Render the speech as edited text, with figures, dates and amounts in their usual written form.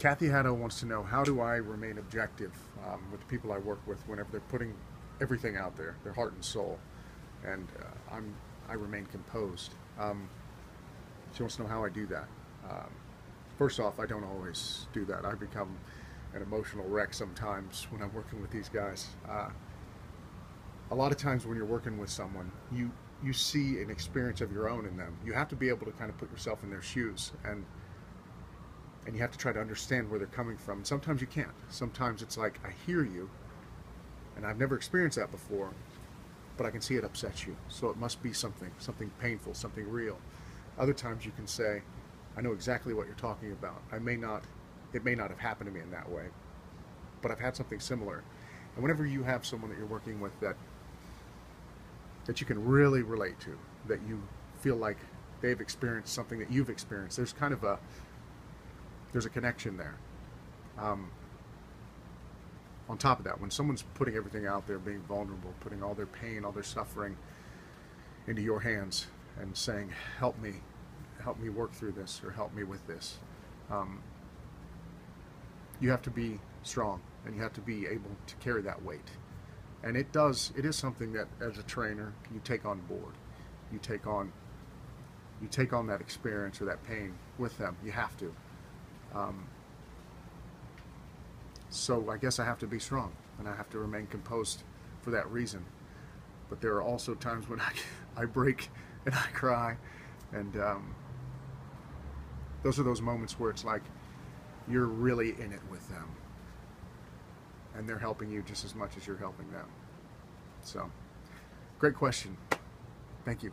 Kathy Haddo wants to know, how do I remain objective with the people I work with whenever they're putting everything out there, their heart and soul, and I remain composed. She wants to know how I do that. First off, I don't always do that. I become an emotional wreck sometimes when I'm working with these guys. A lot of times when you're working with someone, you see an experience of your own in them. You have to be able to kind of put yourself in their shoes, and you have to try to understand where they're coming from. And sometimes you can't. Sometimes it's like, I hear you, and I've never experienced that before, but I can see it upsets you. So it must be something painful, something real. Other times you can say, I know exactly what you're talking about. It may not have happened to me in that way, but I've had something similar. And whenever you have someone that you're working with that you can really relate to, that you feel like they've experienced something that you've experienced, there's kind of there's a connection there. On top of that, when someone's putting everything out there, being vulnerable, putting all their pain, all their suffering into your hands and saying, help me work through this, or help me with this, you have to be strong, and you have to be able to carry that weight. And it is something that as a trainer you take on board. You take on that experience or that pain with them. You have to. So I guess I have to be strong, and I have to remain composed for that reason. But there are also times when I break and I cry, and those are those moments where it's like you're really in it with them, and they're helping you just as much as you're helping them. So, great question. Thank you.